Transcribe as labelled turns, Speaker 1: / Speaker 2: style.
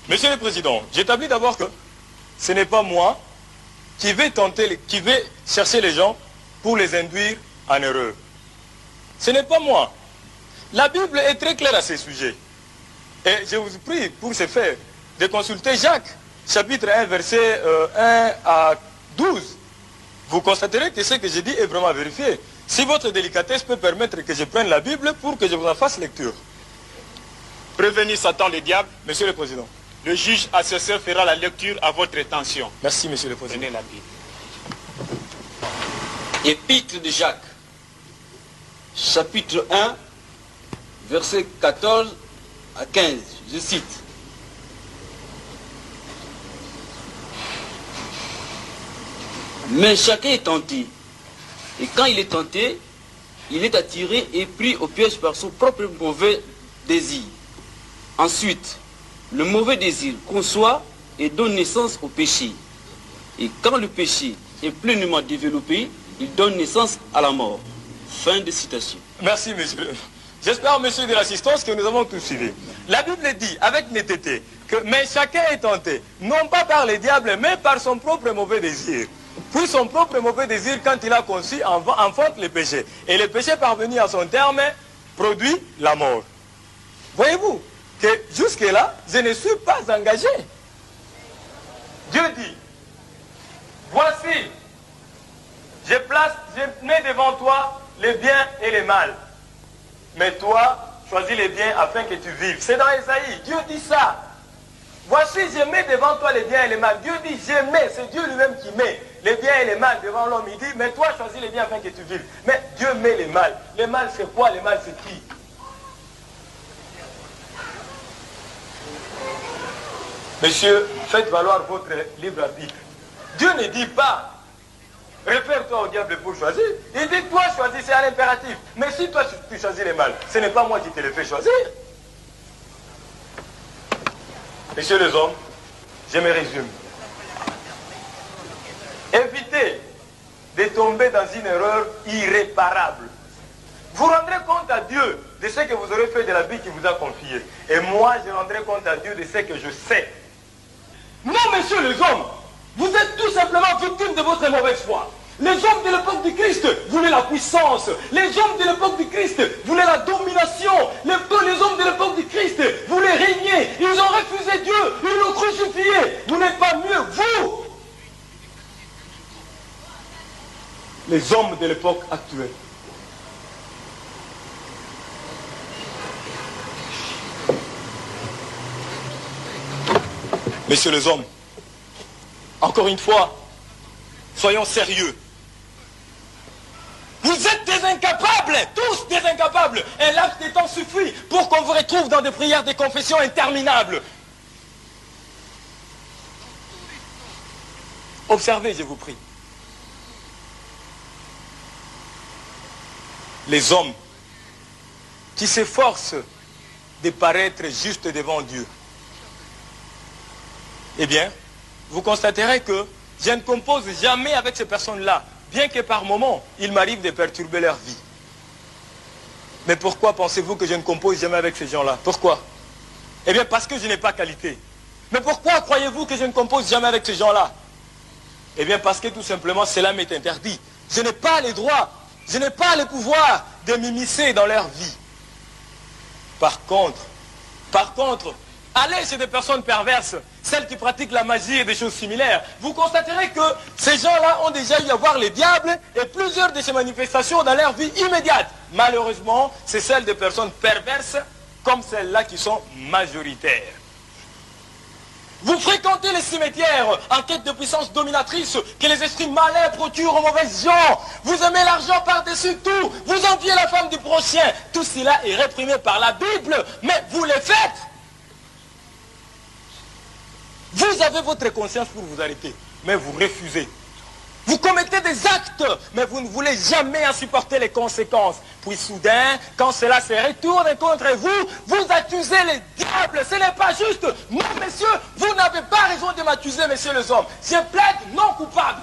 Speaker 1: Monsieur le Président, j'établis d'abord que ce n'est pas moi qui vais chercher les gens pour les induire en erreur. Ce n'est pas moi. La Bible est très claire à ces sujets. Et je vous prie, pour ce faire, de consulter Jacques, chapitre 1, verset 1 à 12. Vous constaterez que ce que je dis est vraiment vérifié. Si votre délicatesse peut permettre que je prenne la Bible pour que je vous en fasse lecture.
Speaker 2: Prévenir Satan le diable.
Speaker 1: Monsieur le Président.
Speaker 2: Le juge assesseur fera la lecture à votre attention.
Speaker 1: Merci, Monsieur le Président.
Speaker 2: Prenez la Bible.
Speaker 3: Épître de Jacques, chapitre 1, versets 14 à 15. Je cite. Mais chacun est tenté. Et quand il est tenté, il est attiré et pris au piège par son propre mauvais désir. Ensuite, le mauvais désir conçoit et donne naissance au péché. Et quand le péché est pleinement développé, il donne naissance à la mort. Fin de citation.
Speaker 1: Merci, monsieur. J'espère, monsieur de l'assistance, que nous avons tout suivi. La Bible dit, avec netteté, que mais chacun est tenté, non pas par les diables, mais par son propre mauvais désir. Puis son propre mauvais désir, quand il a conçu, enfante le péché. Et le péché parvenu à son terme, produit la mort. Voyez-vous que jusque-là, je ne suis pas engagé. Dieu dit, voici, je mets devant toi les biens et les mal. Mais toi, choisis les biens afin que tu vives. C'est dans Ésaïe, Dieu dit ça. Voici, je mets devant toi les biens et les mal. Dieu dit, je mets, c'est Dieu lui-même qui met les biens et les mal devant l'homme. Il dit, mais toi, choisis les biens afin que tu vives. Mais Dieu met les mal. Les mal, c'est quoi? Les mal, c'est qui? Monsieur, faites valoir votre libre arbitre. Dieu ne dit pas, réfère-toi au diable pour choisir. Il dit, toi, choisis, c'est un impératif. Mais si toi, tu choisis les mal, ce n'est pas moi qui te le fais choisir. Messieurs les hommes, je me résume. Évitez de tomber dans une erreur irréparable. Vous rendrez compte à Dieu de ce que vous aurez fait de la vie qu'il vous a confiée. Et moi, je rendrai compte à Dieu de ce que je sais. Non, messieurs les hommes, vous êtes tout simplement victimes de votre mauvaise foi. Les hommes de l'époque du Christ voulaient la puissance. Les hommes de l'époque du Christ voulaient la domination. Les hommes de l'époque du Christ voulaient régner. Ils ont refusé Dieu. Ils l'ont crucifié. Vous n'êtes pas mieux, vous. Les hommes de l'époque actuelle. Messieurs les hommes, encore une fois, soyons sérieux. Vous êtes des incapables, tous des incapables. Un laps de temps suffit pour qu'on vous retrouve dans des prières de confession interminables. Observez, je vous prie. Les hommes qui s'efforcent de paraître justes devant Dieu. Eh bien, vous constaterez que je ne compose jamais avec ces personnes-là, bien que par moments, il m'arrive de perturber leur vie. Mais pourquoi pensez-vous que je ne compose jamais avec ces gens-là? Pourquoi? Eh bien, parce que je n'ai pas qualité. Mais pourquoi croyez-vous que je ne compose jamais avec ces gens-là? Eh bien, parce que tout simplement, cela m'est interdit. Je n'ai pas les droits, je n'ai pas le pouvoir de m'immiscer dans leur vie. Par contre, allez chez des personnes perverses, celles qui pratiquent la magie et des choses similaires. Vous constaterez que ces gens-là ont déjà eu à voir les diables et plusieurs de ces manifestations dans leur vie immédiate. Malheureusement, c'est celles des personnes perverses comme celles-là qui sont majoritaires. Vous fréquentez les cimetières en quête de puissance dominatrice que les esprits malins procurent aux mauvaises gens. Vous aimez l'argent par-dessus tout. Vous enviez la femme du prochain. Tout cela est réprimé par la Bible, mais vous le faites. Vous avez votre conscience pour vous arrêter, mais vous refusez. Vous commettez des actes, mais vous ne voulez jamais en supporter les conséquences. Puis soudain, quand cela se retourne contre vous, vous accusez les diables. Ce n'est pas juste. Non, messieurs, vous n'avez pas raison de m'accuser, messieurs les hommes. Je plaide non coupable.